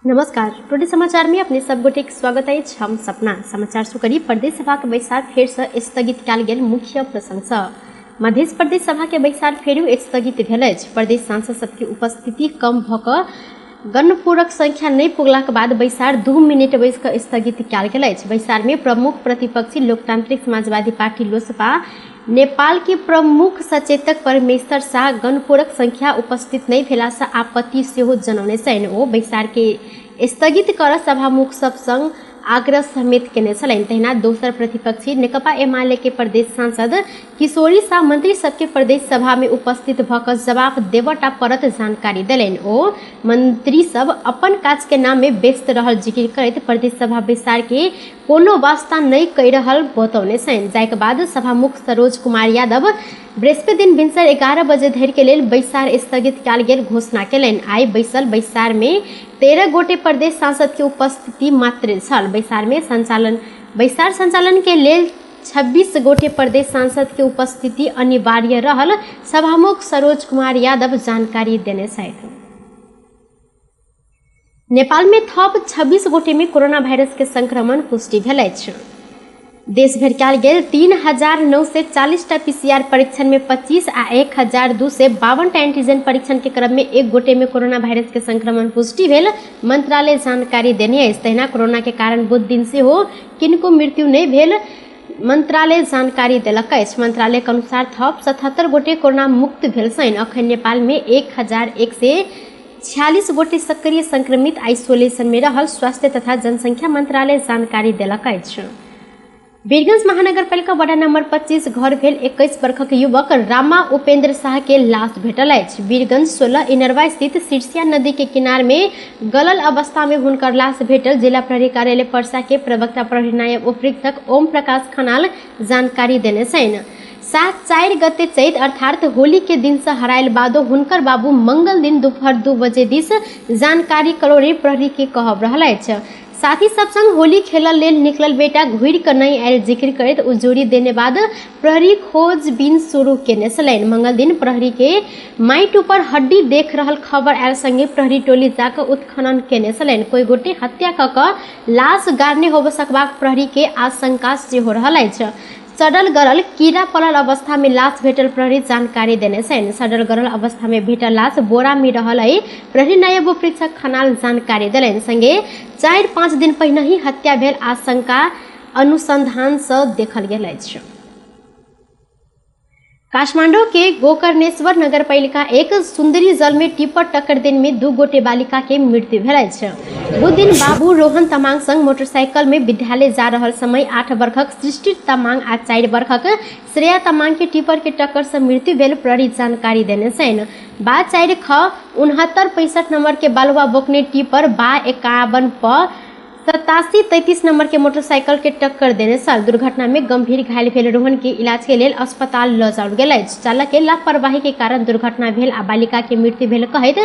नमस्कार। टोटे समाचार में अपने सब गोटे स्वागत है। हम सपना समाचार शुरू करी। प्रदेश सभा के बैसार फेर से स्थगित कयल गेल मुख्य प्रशंसा। मध्य प्रदेश सभा के बैसार फेर स्थगित भेल अछि। प्रदेश सांसद सबके उपस्थिति कम भ क गणपूरक संख्या नहीं पुगला के बाद बैसार 2 मिनट बैस क स्थगित कयल गेल अछि। बैसार में प्रमुख प्रतिपक्षी लोकतांत्रिक समाजवादी पार्टी लोसपा नेपाल के प्रमुख सचेतक परमेश्वर शाह गणपूरक संख्या उपस्थित नहीं भेला से आपत्ति सेहो जनौने छनि। ओ बैसार के स्थगित कर सभामुख सब संग आग्रह समेत केने छलनि। तहिना दोसर प्रतिपक्षी नेकपा एमाले के प्रदेश सांसद किशोरी शाह मंत्री सबके प्रदेश सभा में उपस्थित भ क जवाब देवटा परत जानकारी देलनि। ओ मंत्री सब अपन काज के नाम में व्यस्त रहल जिक्र करैत प्रदेश सभा बैसार के कोनो वास्ता नहीं कहि रहल बतौने छनि। जाय के बाद सभामुख सरोज कुमार यादव बृहस्पति दिन भिनसर 11 बजे धरि के लेल बैसार स्थगित कयल गेल घोषणा केलनि। आइ बैसल बैसार में 13 गोटे प्रदेश सांसद के उपस्थिति मात्र छल। बैसार संचालन के लेल 26 गोटे प्रदेश सांसद के उपस्थिति अनिवार्य रहल। सभामुख सरोज कुमार यादव जानकारी देने छथि। नेपाल में थप 26 गोटे में कोरोना वायरस के संक्रमण पुष्टि भेल अछि। देश भर कयल गेल 3,940 पीसीआर परीक्षण में 25 आ 1,252 एंटीजन परीक्षण के क्रम में एक गोटे में कोरोना वायरस के संक्रमण पुष्टि भेल मंत्रालय जानकारी देने अछि। तहिना कोरोना के कारण बुध दिन से हो किनको मृत्यु नहीं भेल मंत्रालय जानकारी देलक अछि। मंत्रालय के अनुसार थप 77 गोटे कोरोना मुक्त भेल छनि। अखन नेपाल में 1,146 गोटे सक्रिय संक्रमित आइसोलेशन में रहल स्वास्थ्य तथा जनसंख्या मंत्रालय जानकारी देलक अछि। वीरगंज महानगरपालिका वार्ड नंबर 25 घर भेल 21 वर्षक युवक रामा उपेंद्र शाह के लाश भेटल अछि। वीरगंज 16 इनरवा स्थित सिरसिया नदी के किनार में गलल अवस्था में हुनकर लाश भेटल जिला प्रहरी कार्यालय पर्सा के प्रवक्ता प्रहरी नायब उपरीक्षक ओम प्रकाश खनाल जानकारी देने छनि। 7-4 गते चैत अर्थात होली के दिन से हरायल बादो हुनकर बाबू मंगल दिन दोपहर 2 बजे दिस जानकारी करोड़े प्रहरी के कहब रहल अछि। साथी सब संग होली खेलल लेल निकलल बेटा घुरि क नहीं आयल जिक्र करैत उजूरी देने बाद प्रहरी खोजबीन शुरू केने छलनि। मंगल दिन प्रहरी के माटि ऊपर हड्डी देख रहल खबर आयल संगे प्रहरी टोली जाकर उत्खनन केने छलनि। कोई गोटे हत्या क क लाश गाड़ने होब सकबाक प्रहरी के आशंका सेहो रहल अछि। सड़ल गरल कीड़ा पड़ल अवस्था में लाश भेटल प्रहरी जानकारी देने छनि। सड़ल गरल अवस्था में भेटल लाश बोरा में रहल है प्रहरी नायब उपरीक्षक खनाल जानकारी देलनि। संगे 4-5 दिन पहिने ही हत्या भेल आशंका अनुसंधान से देखल गेल अछि। काठमांडू के गोकर्णेश्वर नगरपालिका एक सुंदरी जल में टिप्पर टक्कर देने में 2 गोटे बालिका के मृत्यु भेल अछि। दो दिन बाबू रोहन तमांग संग मोटरसाइकिल में विद्यालय जा रहल समय 8 वर्षक सृष्टि तमांग आ 4 वर्षक श्रेया तमांग के टिप्पर के टक्कर से मृत्यु भेल प्रहरी जानकारी देने छनि। 4 ख 6965 नंबर के बालुआ बोकने टिप्पर 51 प 8733 नंबर के मोटरसाइकिल के टक्कर देने छल। दुर्घटना में गंभीर घायल भेल रोहन के इलाज के लेल अस्पताल ल जाओल गेल अछि। चालक के लापरवाही के कारण दुर्घटना भेल आ बालिका के मृत्यु भेल कहैत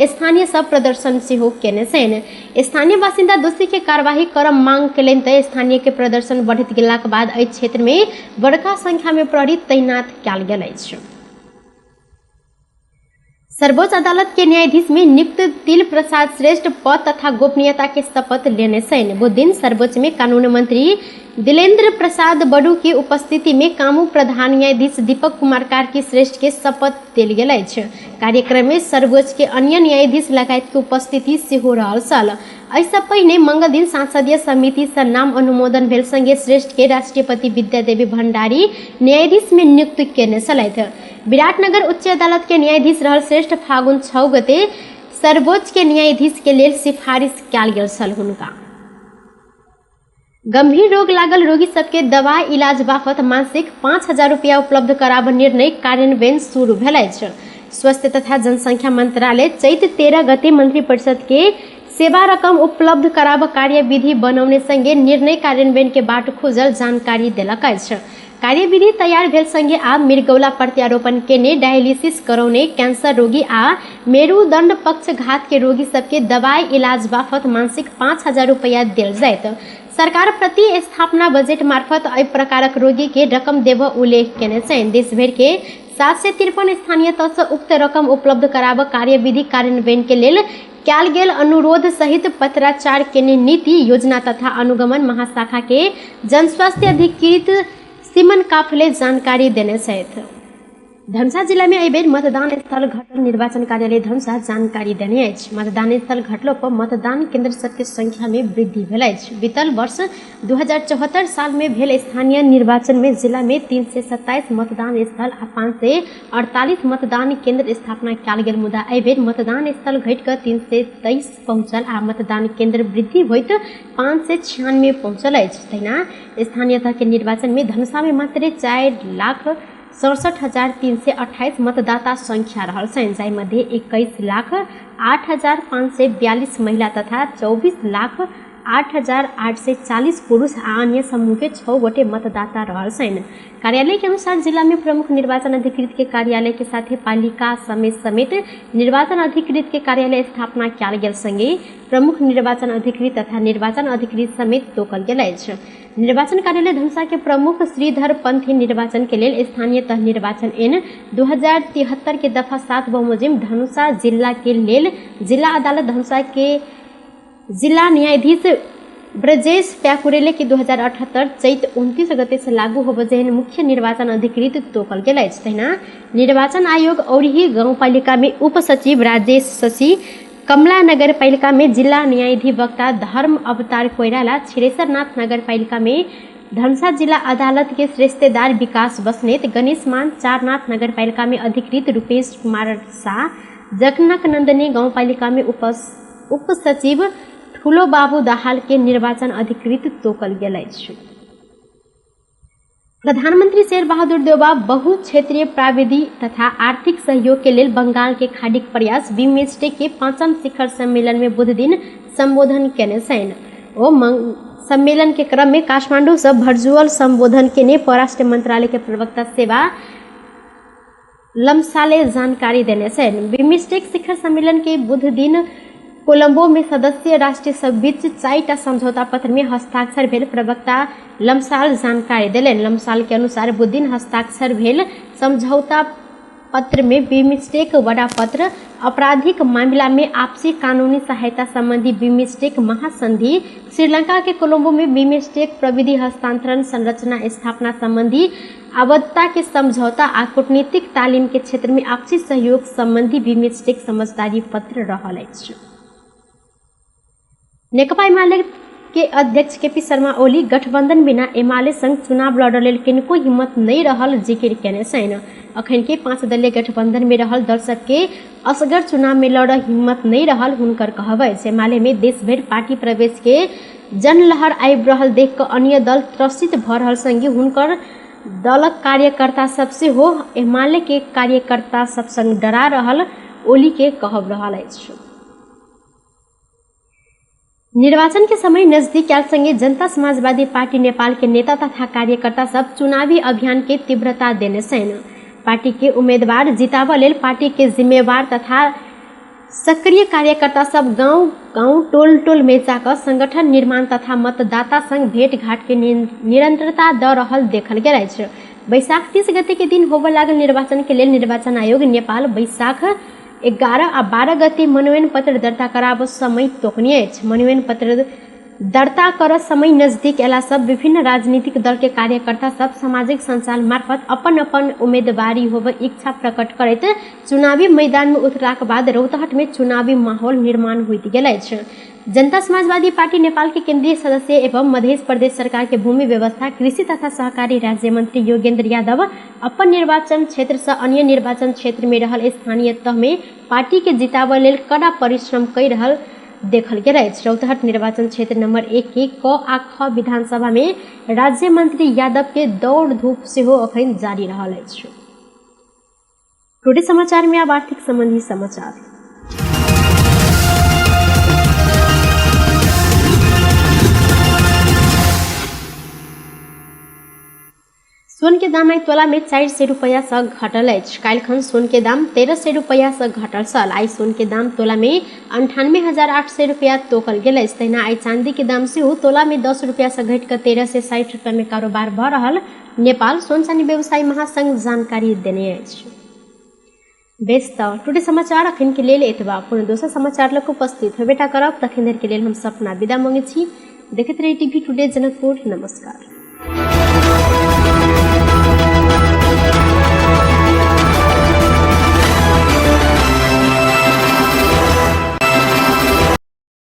स्थानीय सब प्रदर्शन सेहो केने छनि। स्थानीय बासिंदा दोषी के कार्यवाही करब मांग केलनि त स्थानीय के प्रदर्शन बढ़ैत गेला के बाद एहि क्षेत्र में बड़का संख्या में प्रहरी तैनात कयल गेल अछि। सर्वोच्च अदालत के न्यायाधीश में नियुक्त तिल प्रसाद श्रेष्ठ पद तथा गोपनीयता के शपथ लेने छनि। वो दिन सर्वोच्च में कानून मंत्री दिलेंद्र प्रसाद बड़ू की उपस्थिति में कानून प्रधान न्यायाधीश दीपक कुमार कार्की श्रेष्ठ के शपथ देल गेल अछि। कार्यक्रम में सर्वोच्च के अन्य न्यायाधीश लगायत के उपस्थिति सेहो रहल छल। एहिसँ पहिने मंगल दिन संसदीय समिति से नाम अनुमोदन भेल संगे श्रेष्ठ के राष्ट्रपति विद्यादेवी भंडारी न्यायाधीश में नियुक्त केने छलथि। विराटनगर उच्च अदालत के न्यायाधीश रहल श्रेष्ठ फागुन 6 गते सर्वोच्च के न्यायाधीश के लेल सिफारिश कयल गेल छल। हुनका गंभीर रोग लागल रोगी सबके दवा इलाज बाबत मासिक 5,000 रुपया उपलब्ध कराब निर्णय कार्यान्वयन शुरू भेल अछि। स्वास्थ्य तथा जनसंख्या मंत्रालय चैत 13 गते मंत्रिपरिषद के सेवा रकम उपलब्ध कराब कार्यविधि बनौने संगे निर्णय कार्यान्वयन के बाट खोजल जानकारी देलक अछि। कार्यविधि तैयार भेल संगे आ मृगौला प्रत्यारोपण केने डायलिसिस करौने कैंसर रोगी आ मेरुदंड पक्षघात के रोगी सबके दवाई इलाज बाबत मासिक 5,000 रुपया देल जायत। सरकार प्रति स्थापना बजट मार्फत एहि प्रकारक रोगी के रकम देब उल्लेख केने छनि। देश भर के 753 स्थानीय तह से उक्त रकम उपलब्ध कराब कार्यविधि कार्यान्वयन के लेल कयल गेल अनुरोध सहित पत्राचार केने नीति योजना तथा अनुगमन महाशाखा के जनस्वास्थ्य अधिकृत सिमन काफले जानकारी देने छथि। धनुषा जिला में एहि बेर मतदान स्थल घटल निर्वाचन कार्यालय धनुषा जानकारी देने अछि। मतदान स्थल घटलो पर मतदान केंद्र सबके संख्या में वृद्धि भेल अछि। बीतल वर्ष 2074 साल में भेल स्थानीय निर्वाचन में जिला में 327 मतदान स्थल आ 548 मतदान केंद्र स्थापना कयल गेल, मुदा एहि बेर मतदान स्थल घटि कऽ 323 पहुंचल आ मतदान केंद्र वृद्धि होइत 596 पहुंचल अछि। तहिना स्थानीय तह के निर्वाचन में धनुषा में मात्र 4,67,328 मतदाता संख्या रहल छनि, जाहि मध्ये 21,08,542 महिला तथा 24,08,840 पुरुष आ अन्य समूह के 6 गोटे मतदाता रहल छनि। कार्यालय के अनुसार जिला में प्रमुख निर्वाचन अधिकृत के कार्यालय के साथ पालिका समेत निर्वाचन अधिकृत के कार्यालय स्थापना कयल गेल, संगे प्रमुख निर्वाचन अधिकृत तथा निर्वाचन अधिकृत समेत तोकल गेल अछि। निर्वाचन कार्यालय धनुषा के प्रमुख श्रीधर पंथी निर्वाचन के लेल स्थानीय तह निर्वाचन एन 2073 के दफा 7 बमोजिम धनुषा जिला के लेल जिला अदालत धनुषा के जिला न्यायाधीश ब्रजेश प्याकुरेले के 2078 चैत 29 गते से लागू होबे जेहन मुख्य निर्वाचन अधिकृत तोकल गेल अछि। तहिना निर्वाचन आयोग औरही गाँव पालिका में उप सचिव राजेश शशि, कमला नगर पालिका में जिला न्यायाधिवक्ता धर्म अवतार कोइराला, छिरेसरनाथ नगर पालिका में धनुषा जिला अदालत के श्रेष्ठदार विकास बस्नेत, गणेश मान चारनाथ नगर पालिका में अधिकृत रूपेश कुमार शाह, जगनक नंदनी गाँव पालिका में उप सचिव ठुलो बाबू दाहाल के निर्वाचन अधिकृत तोकल गेल अछि। प्रधानमंत्री शेर बहादुर देउबा बहु क्षेत्रीय प्राविधि तथा आर्थिक सहयोग के लेल बंगाल के खाड़ीक प्रयास बिमस्टेक के 5म शिखर सम्मेलन में बुध दिन संबोधन केने छनि। ओ सम्मेलन के क्रम में काठमांडू से वर्चुअल संबोधन केने परराष्ट्र मंत्रालय के प्रवक्ता सेवा लम्साले जानकारी देने छनि। बिमस्टेक शिखर सम्मेलन के बुध दिन कोलंबो में सदस्य राष्ट्र सब बीच 4टा समझौता पत्र में हस्ताक्षर भेल, प्रवक्ता लम्साल जानकारी देलनि। लम्साल के अनुसार बुध दिन हस्ताक्षर भेल समझौता पत्र में बिमस्टेक वड़ा पत्र, आपराधिक मामला में आपसी कानूनी सहायता संबंधी बिमस्टेक महासंधि, श्रीलंका के कोलंबो में बिमस्टेक प्रविधि हस्तांतरण संरचना स्थापना संबंधी आबद्धता के समझौता आ कूटनीतिक तालीम के क्षेत्र में आपसी सहयोग संबंधी बिमस्टेक समझदारी पत्र रहल अछि। नेकपा एमाले के अध्यक्ष केपी शर्मा ओली गठबंधन बिना एमाले संग चुनाव लड़य लेल किनको हिम्मत नहीं रहल जिक्र केने छनि। अखन के 5 दलीय गठबंधन में रहल दर्शक के असगर चुनाव में लड़य हिम्मत नहीं रहल हुनकर कहबै। एमाले में देश भरि पार्टी प्रवेश के जनलहर आबि रहल देख कऽ अन्य दल त्रसित भऽ रहल, संगे हुनकर दलक कार्यकर्ता सब सेहो एमाले के कार्यकर्ता सब संग डरा रहल ओली के कहब रहल अछि। निर्वाचन के समय नजदीक आयल संगे जनता समाजवादी पार्टी नेपाल के नेता तथा कार्यकर्ता सब चुनावी अभियान के तीव्रता देने छनि। पार्टी के उम्मीदवार जिताबऽ लेल पार्टी के जिम्मेवार तथा सक्रिय कार्यकर्ता सब गांव टोल टोल में जाकर संगठन निर्माण तथा मतदाता संग भेंट घाट के निरंतरता दऽ रहल देखल गेल अछि। बैसाख 30 गते के दिन होबऽ लागल निर्वाचन के लेल निर्वाचन आयोग नेपाल बैसाख 11 आ 12 गते मनोनयन पत्र दर्ता कराबऽ समय तोकने अछि। मनोनयन पत्र दर्ता करऽ समय नजदीक अयला सब विभिन्न राजनीतिक दल के कार्यकर्ता सब सामाजिक संचार मार्फत अपन अपन उम्मीदवारी होबऽ इच्छा प्रकट करैत चुनावी मैदान में उतरलाक बाद रौतहट में चुनावी माहौल निर्माण होइत गेल अछि। जनता समाजवादी पार्टी नेपाल के केंद्रीय सदस्य एवं मध्य प्रदेश सरकार के भूमि व्यवस्था, कृषि तथा सहकारी राज्य मंत्री योगेंद्र यादव अपन निर्वाचन क्षेत्र से अन्य निर्वाचन क्षेत्र में रहल स्थानीय तह में पार्टी के जिताबऽ लेल कड़ा परिश्रम कऽ रहल देखल गेल अछि। रौतहट निर्वाचन क्षेत्र नंबर 1 के क आ ख विधानसभा में राज्य मंत्री यादव के दौड़ धूप सेहो अखन जारी रहल अछि। टुडे समाचार में अब आर्थिक संबंधी समाचार। सोन के दाम आइ तोला में 400 रुपया से घटल अछि। काल्हिखन सोन के दाम 1300 रुपया से घटल छल। आइ सोन के दाम तोला में 98,800 रुपया तोकल गेल अछि। तहिना आइ चांदी के दाम सेहो तोला में 10 रुपया से घटि कऽ 1360 रुपया में कारोबार भऽ रहल नेपाल सोन चांदी व्यवसायी महासंघ जानकारी देने अछि। बेस त टुडे समाचार अखन के लेल एतबा पुनः दोसर समाचार लग उपस्थित होबेटा करब तखन देर के लेल हम सपना विदा मांगे छी। देखते रही टीवी टुडे जनकपुर। नमस्कार।